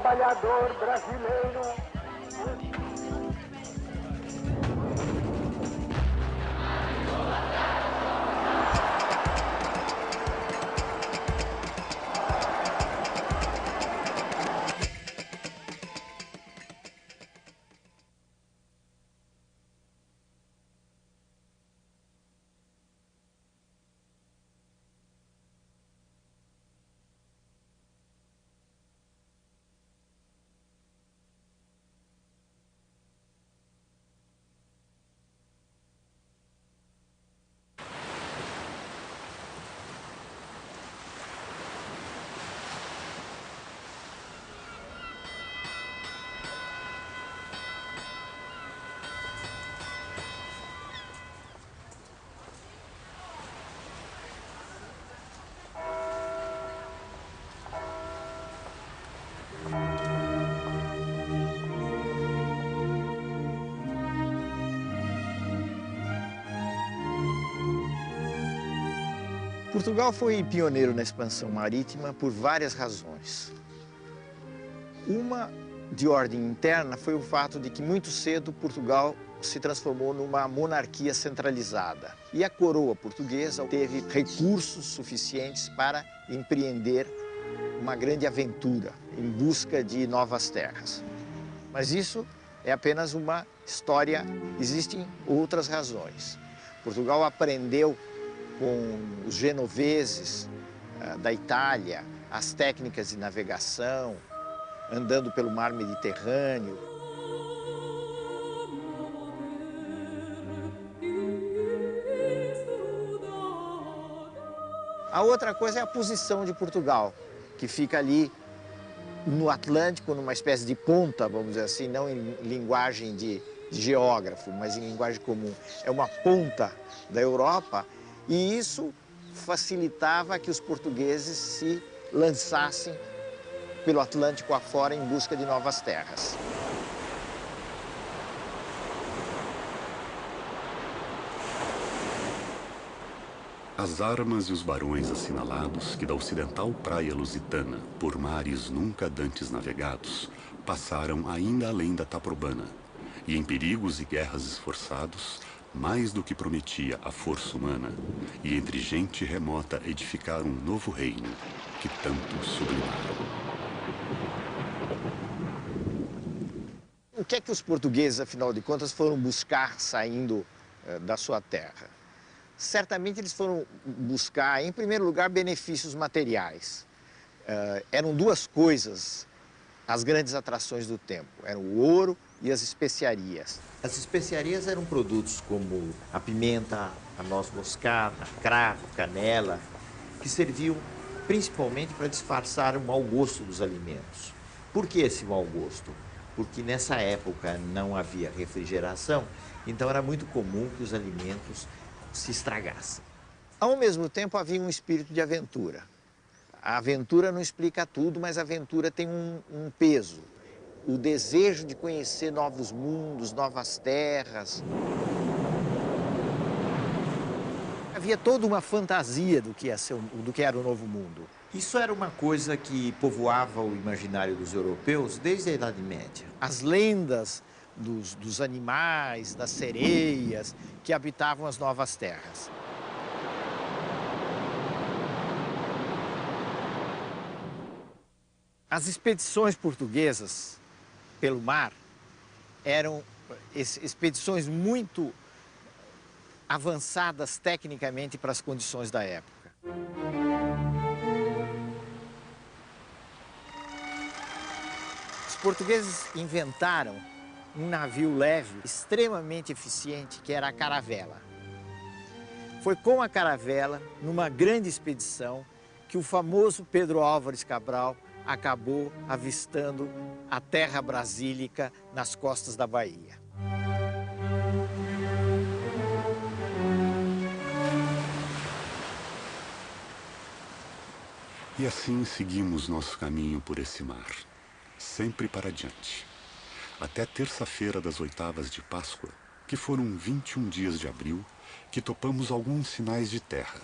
trabalhador brasileiro. Portugal foi pioneiro na expansão marítima por várias razões. Uma de ordem interna foi o fato de que muito cedo Portugal se transformou numa monarquia centralizada. E a coroa portuguesa teve recursos suficientes para empreender uma grande aventura em busca de novas terras. Mas isso é apenas uma história, existem outras razões. Portugal aprendeu com os genoveses da Itália, as técnicas de navegação, andando pelo mar Mediterrâneo. A outra coisa é a posição de Portugal, que fica ali no Atlântico, numa espécie de ponta, vamos dizer assim, não em linguagem de geógrafo, mas em linguagem comum. É uma ponta da Europa. E isso facilitava que os portugueses se lançassem pelo Atlântico afora em busca de novas terras. As armas e os barões assinalados que da ocidental praia lusitana, por mares nunca dantes navegados, passaram ainda além da Taprobana, e em perigos e guerras esforçados, mais do que prometia a força humana, e entre gente remota edificar um novo reino, que tanto sublimaram. O que é que os portugueses, afinal de contas, foram buscar saindo da sua terra? Certamente eles foram buscar, em primeiro lugar, benefícios materiais. Eram duas coisas as grandes atrações do tempo, eram o ouro e as especiarias. As especiarias eram produtos como a pimenta, a noz moscada, cravo, canela, que serviam principalmente para disfarçar o mau gosto dos alimentos. Por que esse mau gosto? Porque nessa época não havia refrigeração, então era muito comum que os alimentos se estragassem. Ao mesmo tempo havia um espírito de aventura. A aventura não explica tudo, mas a aventura tem um peso. O desejo de conhecer novos mundos, novas terras. Havia toda uma fantasia do que ia ser, do que era o novo mundo. Isso era uma coisa que povoava o imaginário dos europeus desde a Idade Média. As lendas dos animais, das sereias que habitavam as novas terras. As expedições portuguesas pelo mar eram expedições muito avançadas tecnicamente para as condições da época. Os portugueses inventaram um navio leve extremamente eficiente, que era a caravela. Foi com a caravela, numa grande expedição, que o famoso Pedro Álvares Cabral acabou avistando a terra brasílica nas costas da Bahia. E assim seguimos nosso caminho por esse mar, sempre para diante. Até terça-feira das oitavas de Páscoa, que foram 21 dias de abril, que topamos alguns sinais de terra,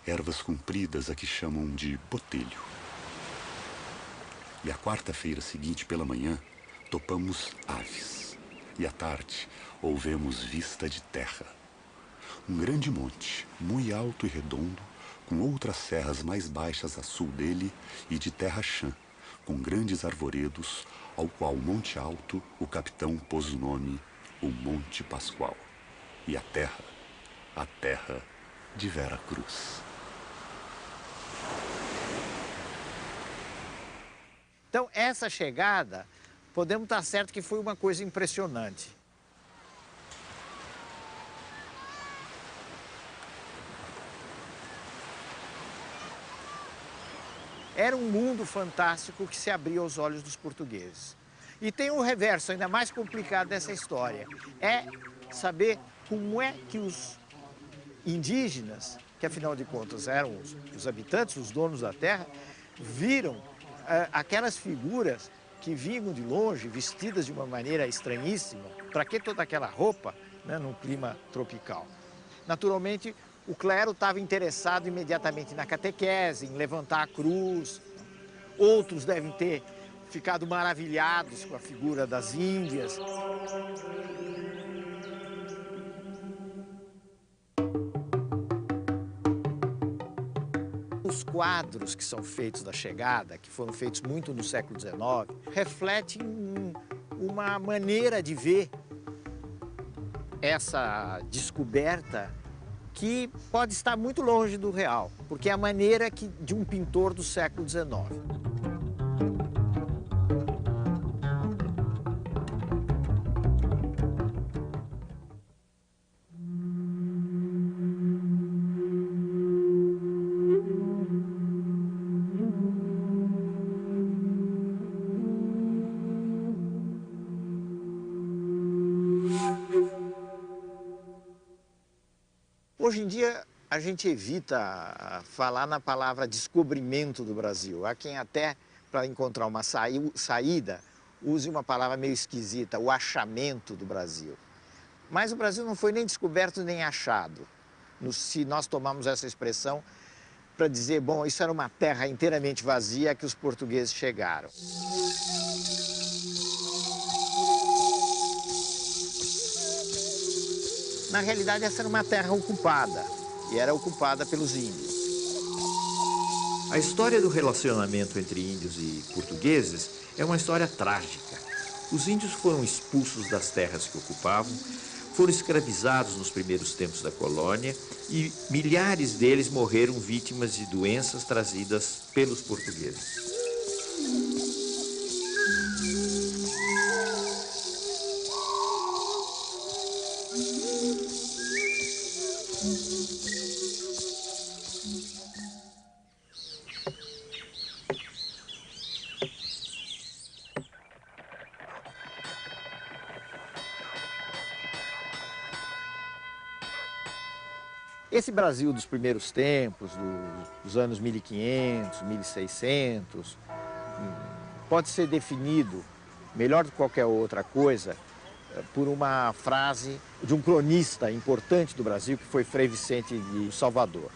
ervas compridas a que chamam de botelho. E a quarta-feira seguinte pela manhã, topamos aves. E à tarde, ouvemos vista de terra. Um grande monte, muito alto e redondo, com outras serras mais baixas a sul dele e de terra chã, com grandes arvoredos, ao qual Monte Alto o capitão pôs o nome, o Monte Pascoal. E a terra de Vera Cruz. Então, essa chegada, podemos estar certo que foi uma coisa impressionante. Era um mundo fantástico que se abriu aos olhos dos portugueses. E tem um reverso ainda mais complicado dessa história. É saber como é que os indígenas, que afinal de contas eram os habitantes, os donos da terra, viram aquelas figuras que vinham de longe, vestidas de uma maneira estranhíssima. Para que toda aquela roupa, né, num clima tropical? Naturalmente, o clero estava interessado imediatamente na catequese, em levantar a cruz. Outros devem ter ficado maravilhados com a figura das Índias. Os quadros que são feitos da chegada, que foram feitos muito no século XIX, refletem uma maneira de ver essa descoberta que pode estar muito longe do real, porque é a maneira de um pintor do século XIX. Hoje em dia, a gente evita falar na palavra descobrimento do Brasil. Há quem até, para encontrar uma saída, use uma palavra meio esquisita, o achamento do Brasil. Mas o Brasil não foi nem descoberto nem achado. Se nós tomarmos essa expressão para dizer, bom, isso era uma terra inteiramente vazia que os portugueses chegaram. Na realidade, essa era uma terra ocupada, e era ocupada pelos índios. A história do relacionamento entre índios e portugueses é uma história trágica. Os índios foram expulsos das terras que ocupavam, foram escravizados nos primeiros tempos da colônia e milhares deles morreram vítimas de doenças trazidas pelos portugueses. Esse Brasil dos primeiros tempos, dos anos 1500, 1600, pode ser definido, melhor do que qualquer outra coisa, por uma frase de um cronista importante do Brasil, que foi Frei Vicente de Salvador.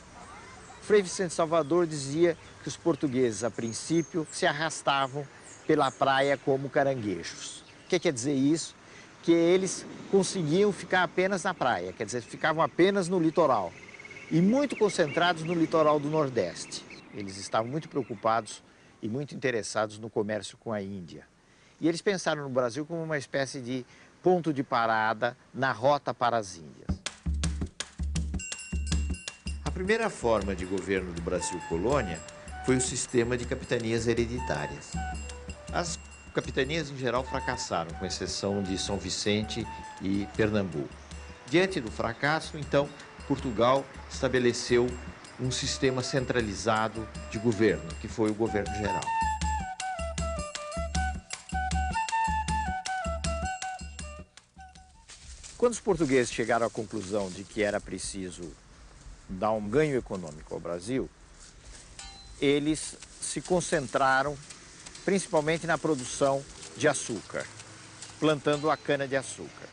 Frei Vicente de Salvador dizia que os portugueses, a princípio, se arrastavam pela praia como caranguejos. O que quer dizer isso? Que eles conseguiam ficar apenas na praia, quer dizer, ficavam apenas no litoral. E muito concentrados no litoral do Nordeste. Eles estavam muito preocupados e muito interessados no comércio com a Índia. E eles pensaram no Brasil como uma espécie de ponto de parada na rota para as Índias. A primeira forma de governo do Brasil colônia foi o sistema de capitanias hereditárias. As capitanias, em geral, fracassaram, com exceção de São Vicente e Pernambuco. Diante do fracasso, então, Portugal estabeleceu um sistema centralizado de governo, que foi o governo geral. Quando os portugueses chegaram à conclusão de que era preciso dar um ganho econômico ao Brasil, eles se concentraram principalmente na produção de açúcar, plantando a cana-de-açúcar.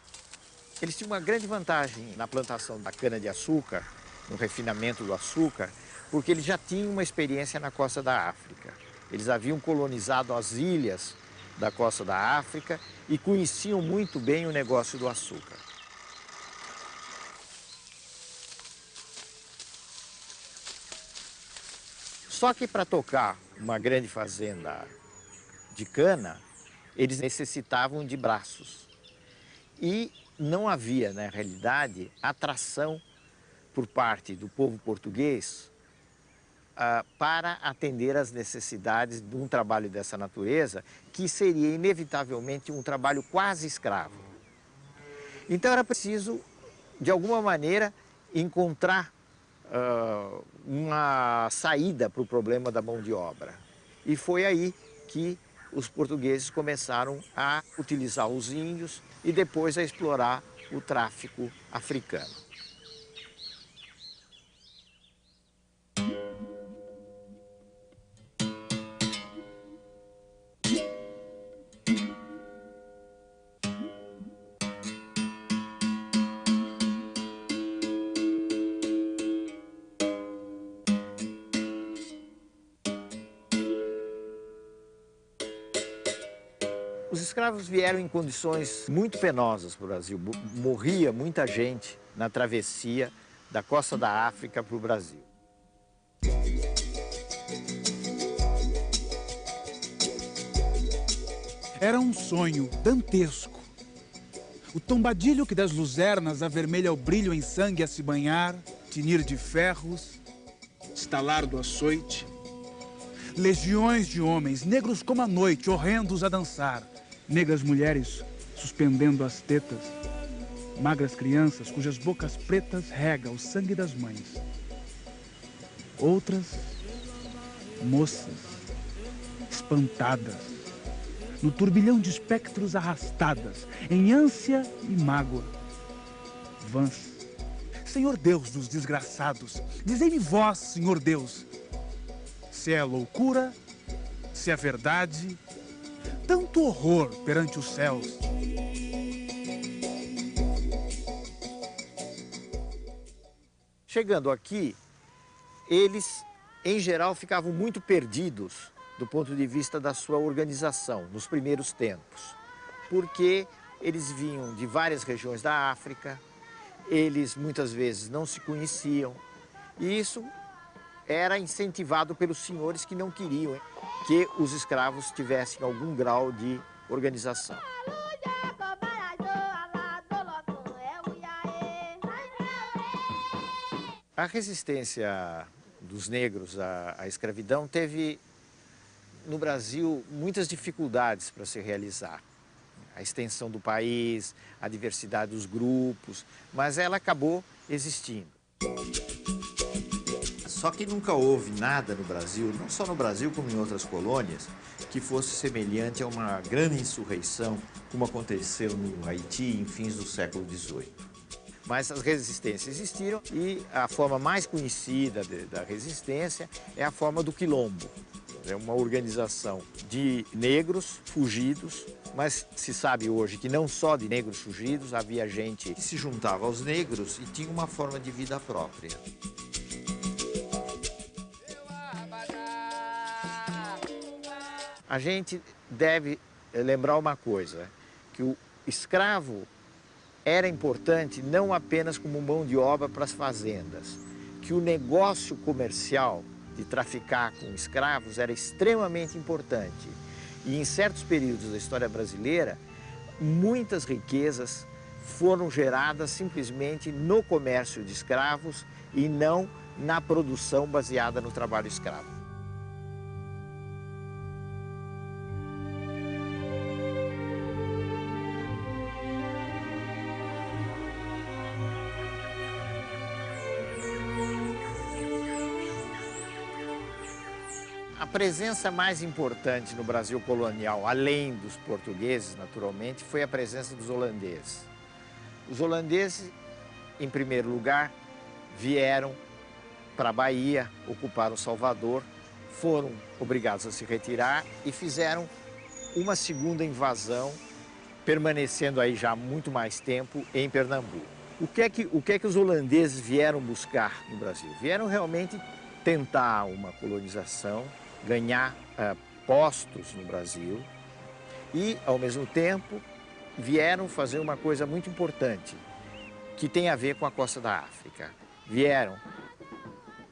Eles tinham uma grande vantagem na plantação da cana-de-açúcar, no refinamento do açúcar, porque eles já tinham uma experiência na costa da África. Eles haviam colonizado as ilhas da costa da África e conheciam muito bem o negócio do açúcar. Só que para tocar uma grande fazenda de cana, eles necessitavam de braços. E não havia, na realidade, atração por parte do povo português para atender às necessidades de um trabalho dessa natureza, que seria inevitavelmente um trabalho quase escravo. Então era preciso, de alguma maneira, encontrar uma saída para o problema da mão de obra. E foi aí que os portugueses começaram a utilizar os índios e depois a explorar o tráfico africano. Os escravos vieram em condições muito penosas para o Brasil. Morria muita gente na travessia da costa da África para o Brasil. Era um sonho dantesco. O tombadilho que das luzernas avermelha o brilho em sangue a se banhar, tinir de ferros, estalar do açoite. Legiões de homens, negros como a noite, horrendos a dançar. Negras mulheres suspendendo as tetas. Magras crianças cujas bocas pretas rega o sangue das mães. Outras, moças, espantadas, no turbilhão de espectros arrastadas, em ânsia e mágoa. Vãs. Senhor Deus dos desgraçados, dizei-me vós, Senhor Deus, se é loucura, se é verdade, tanto horror perante os céus. Chegando aqui, eles, em geral, ficavam muito perdidos do ponto de vista da sua organização, nos primeiros tempos, porque eles vinham de várias regiões da África, eles muitas vezes não se conheciam, e isso era incentivado pelos senhores que não queriam que os escravos tivessem algum grau de organização. A resistência dos negros à escravidão teve, no Brasil, muitas dificuldades para se realizar. A extensão do país, a diversidade dos grupos, mas ela acabou existindo. Só que nunca houve nada no Brasil, não só no Brasil como em outras colônias, que fosse semelhante a uma grande insurreição, como aconteceu no Haiti em fins do século XVIII. Mas as resistências existiram e a forma mais conhecida da resistência é a forma do quilombo. É uma organização de negros fugidos, mas se sabe hoje que não só de negros fugidos, havia gente que se juntava aos negros e tinha uma forma de vida própria. A gente deve lembrar uma coisa, que o escravo era importante não apenas como mão de obra para as fazendas, que o negócio comercial de traficar com escravos era extremamente importante. E em certos períodos da história brasileira, muitas riquezas foram geradas simplesmente no comércio de escravos e não na produção baseada no trabalho escravo. A presença mais importante no Brasil colonial, além dos portugueses, naturalmente, foi a presença dos holandeses. Os holandeses, em primeiro lugar, vieram para a Bahia, ocuparam Salvador, foram obrigados a se retirar e fizeram uma segunda invasão, permanecendo aí já muito mais tempo em Pernambuco. O que é que os holandeses vieram buscar no Brasil? Vieram realmente tentar uma colonização, ganhar postos no Brasil e, ao mesmo tempo, vieram fazer uma coisa muito importante, que tem a ver com a costa da África. Vieram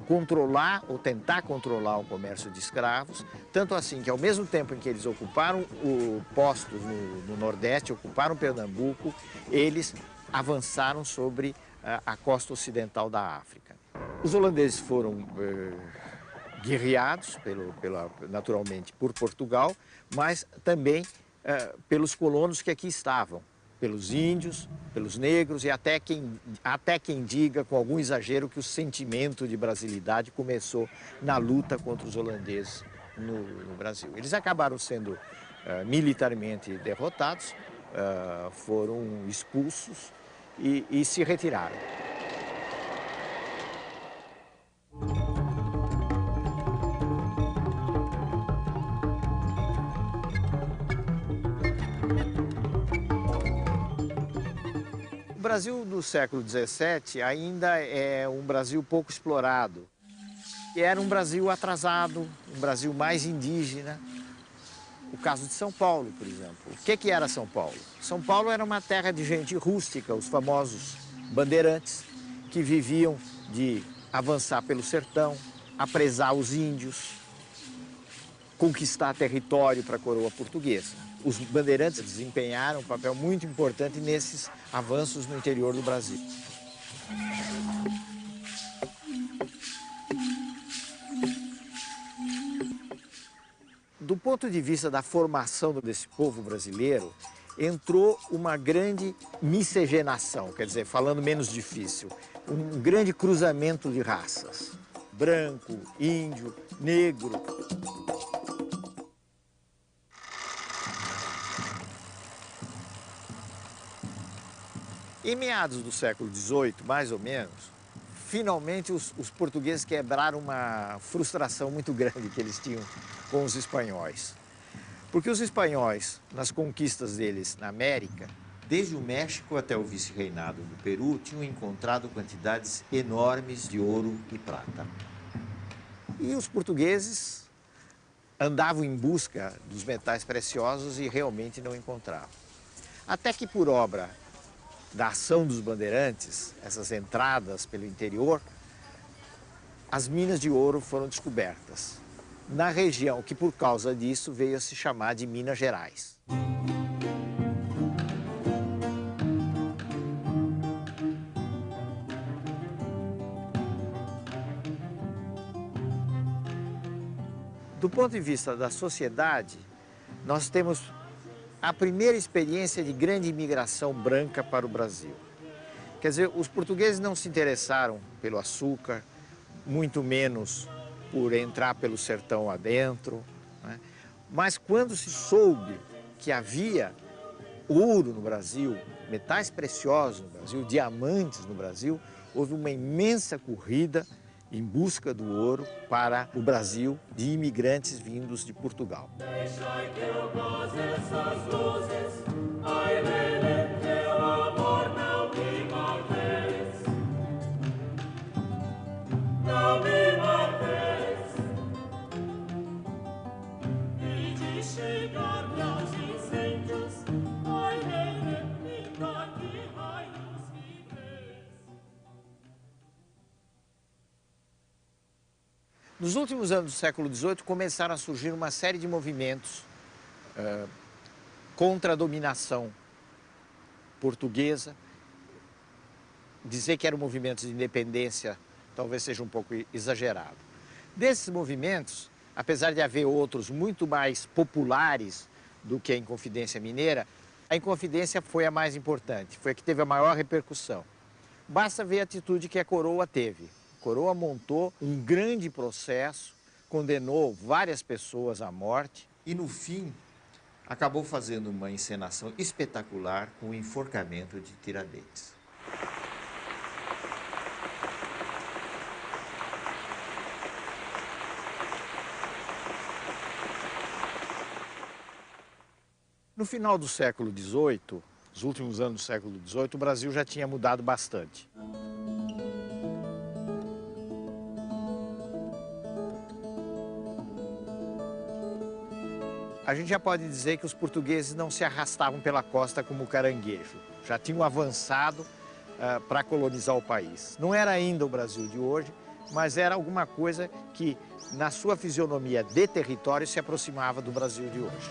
controlar ou tentar controlar o comércio de escravos, tanto assim que ao mesmo tempo em que eles ocuparam postos no Nordeste, ocuparam Pernambuco, eles avançaram sobre a costa ocidental da África. Os holandeses foram guerreados, naturalmente, por Portugal, mas também pelos colonos que aqui estavam, pelos índios, pelos negros e até quem diga, com algum exagero, que o sentimento de brasilidade começou na luta contra os holandeses no Brasil. Eles acabaram sendo militarmente derrotados, foram expulsos e se retiraram. O Brasil do século XVII ainda é um Brasil pouco explorado. Era um Brasil atrasado, um Brasil mais indígena. O caso de São Paulo, por exemplo. O que era São Paulo? São Paulo era uma terra de gente rústica, os famosos bandeirantes, que viviam de avançar pelo sertão, apresar os índios, conquistar território para a coroa portuguesa. Os bandeirantes desempenharam um papel muito importante nesses avanços no interior do Brasil. Do ponto de vista da formação desse povo brasileiro, entrou uma grande miscigenação, quer dizer, falando menos difícil, um grande cruzamento de raças. Branco, índio, negro. Em meados do século XVIII, mais ou menos, finalmente os portugueses quebraram uma frustração muito grande que eles tinham com os espanhóis. Porque os espanhóis, nas conquistas deles na América, desde o México até o vice-reinado do Peru, tinham encontrado quantidades enormes de ouro e prata. E os portugueses andavam em busca dos metais preciosos e realmente não encontravam. Até que, por obra da ação dos bandeirantes, essas entradas pelo interior, as minas de ouro foram descobertas na região que, por causa disso, veio a se chamar de Minas Gerais. Do ponto de vista da sociedade, nós temos a primeira experiência de grande imigração branca para o Brasil. Quer dizer, os portugueses não se interessaram pelo açúcar, muito menos por entrar pelo sertão adentro, né? Mas quando se soube que havia ouro no Brasil, metais preciosos no Brasil, diamantes no Brasil, houve uma imensa corrida em busca do ouro para o Brasil de imigrantes vindos de Portugal. Nos últimos anos do século XVIII, começaram a surgir uma série de movimentos contra a dominação portuguesa. Dizer que eram movimentos de independência talvez seja um pouco exagerado. Desses movimentos, apesar de haver outros muito mais populares do que a Inconfidência Mineira, a Inconfidência foi a mais importante, foi a que teve a maior repercussão. Basta ver a atitude que a coroa teve. A coroa montou um grande processo, condenou várias pessoas à morte e, no fim, acabou fazendo uma encenação espetacular com o enforcamento de Tiradentes. No final do século XVIII, nos últimos anos do século XVIII, o Brasil já tinha mudado bastante. a gente já pode dizer que os portugueses não se arrastavam pela costa como caranguejo. Já tinham avançado para colonizar o país. Não era ainda o Brasil de hoje, mas era alguma coisa que, na sua fisionomia de território, se aproximava do Brasil de hoje.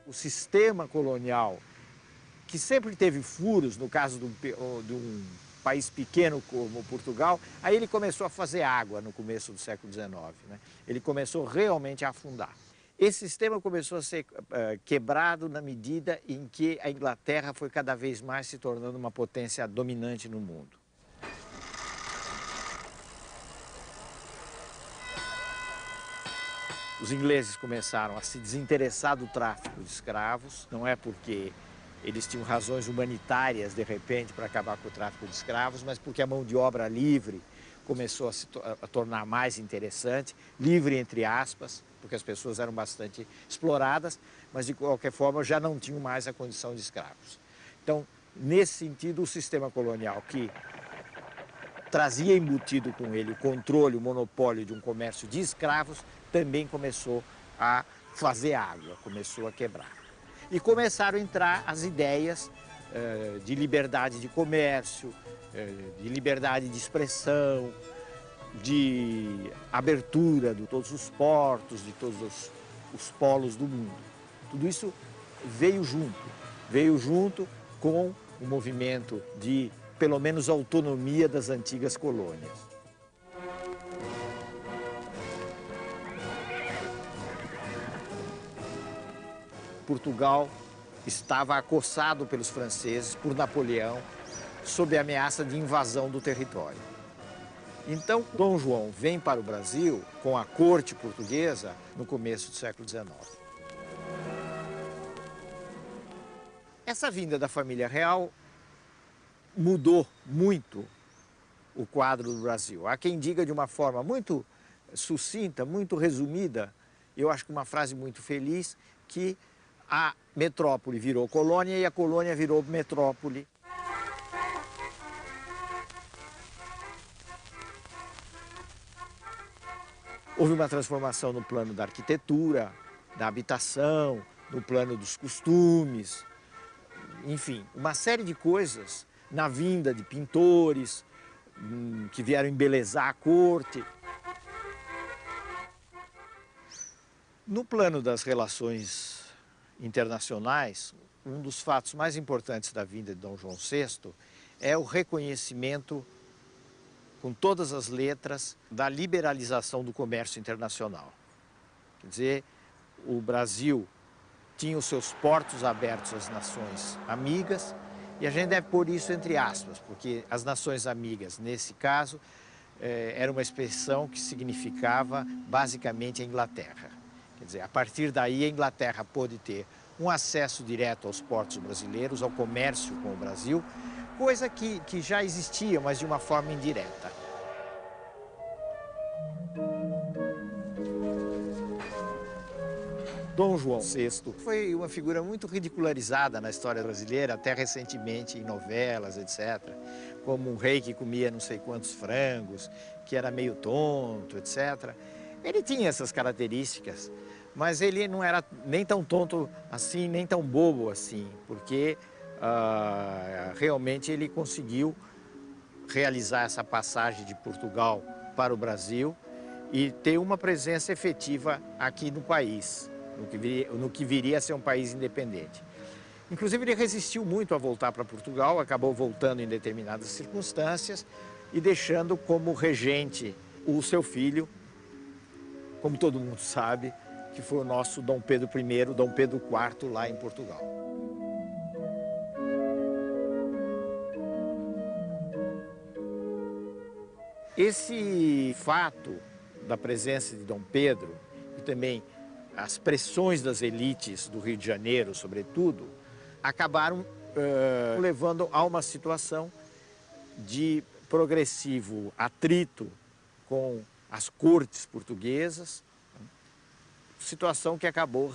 O sistema colonial, que sempre teve furos, no caso de um país pequeno como Portugal, aí ele começou a fazer água no começo do século XIX, né? Ele começou realmente a afundar. Esse sistema começou a ser quebrado na medida em que a Inglaterra foi cada vez mais se tornando uma potência dominante no mundo. Os ingleses começaram a se desinteressar do tráfico de escravos, não é porque eles tinham razões humanitárias, de repente, para acabar com o tráfico de escravos, mas porque a mão de obra livre começou a se tornar mais interessante, livre entre aspas, porque as pessoas eram bastante exploradas, mas de qualquer forma já não tinham mais a condição de escravos. Então, nesse sentido, o sistema colonial que trazia embutido com ele o controle, o monopólio de um comércio de escravos, também começou a fazer água, começou a quebrar. E começaram a entrar as ideias de liberdade de comércio, de liberdade de expressão, de abertura de todos os portos, de todos os polos do mundo. Tudo isso veio junto com o movimento de, pelo menos, autonomia das antigas colônias. Portugal estava acossado pelos franceses, por Napoleão, sob a ameaça de invasão do território. Então, Dom João vem para o Brasil com a corte portuguesa no começo do século XIX. Essa vinda da família real mudou muito o quadro do Brasil. Há quem diga de uma forma muito sucinta, muito resumida, eu acho que uma frase muito feliz, que a metrópole virou colônia e a colônia virou metrópole. Houve uma transformação no plano da arquitetura, da habitação, no plano dos costumes, enfim, uma série de coisas na vinda de pintores que vieram embelezar a corte. No plano das relações internacionais, um dos fatos mais importantes da vinda de Dom João VI é o reconhecimento, com todas as letras, da liberalização do comércio internacional. Quer dizer, o Brasil tinha os seus portos abertos às nações amigas, e a gente deve pôr isso entre aspas, porque as nações amigas, nesse caso, era uma expressão que significava basicamente a Inglaterra. Quer dizer, a partir daí a Inglaterra pôde ter um acesso direto aos portos brasileiros, ao comércio com o Brasil, coisa que já existia, mas de uma forma indireta. Dom João VI foi uma figura muito ridicularizada na história brasileira, até recentemente em novelas, etc. Como um rei que comia não sei quantos frangos, que era meio tonto, etc. Ele tinha essas características, mas ele não era nem tão tonto assim, nem tão bobo assim, porque realmente ele conseguiu realizar essa passagem de Portugal para o Brasil e ter uma presença efetiva aqui no país, no que viria a ser um país independente. Inclusive, ele resistiu muito a voltar para Portugal, acabou voltando em determinadas circunstâncias e deixando como regente o seu filho, como todo mundo sabe, que foi o nosso Dom Pedro I, Dom Pedro IV, lá em Portugal. Esse fato da presença de Dom Pedro e também as pressões das elites do Rio de Janeiro, sobretudo, acabaram levando a uma situação de progressivo atrito com as cortes portuguesas, situação que acabou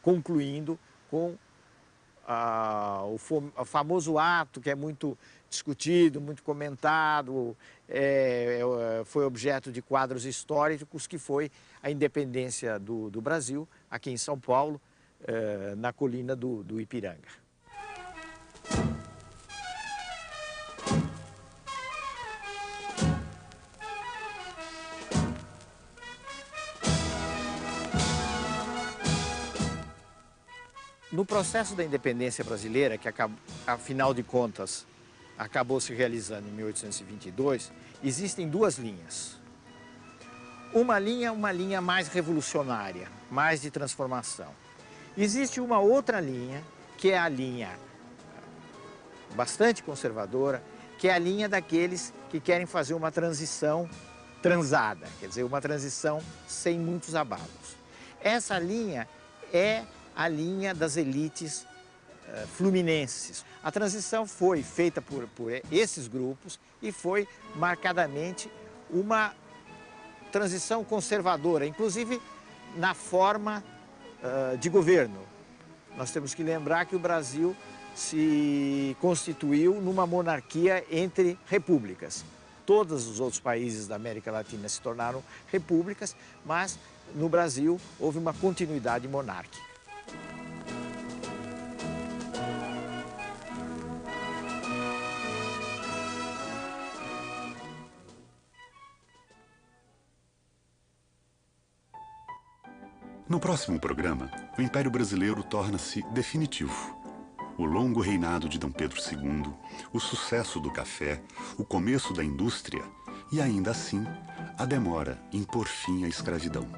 concluindo com o famoso ato que é muito discutido, muito comentado, foi objeto de quadros históricos, que foi a independência do Brasil, aqui em São Paulo, na colina do Ipiranga. No processo da independência brasileira, que afinal de contas acabou se realizando em 1822, existem duas linhas. Uma linha mais revolucionária, mais de transformação. Existe uma outra linha, que é a linha bastante conservadora, que é a linha daqueles que querem fazer uma transição transada, quer dizer, uma transição sem muitos abalos. Essa linha é a linha das elites fluminenses. A transição foi feita por esses grupos e foi marcadamente uma transição conservadora, inclusive na forma de governo. Nós temos que lembrar que o Brasil se constituiu numa monarquia entre repúblicas. Todos os outros países da América Latina se tornaram repúblicas, mas no Brasil houve uma continuidade monárquica. No próximo programa, o Império Brasileiro torna-se definitivo. O longo reinado de D. Pedro II, o sucesso do café, o começo da indústria e, ainda assim, a demora em pôr fim à escravidão.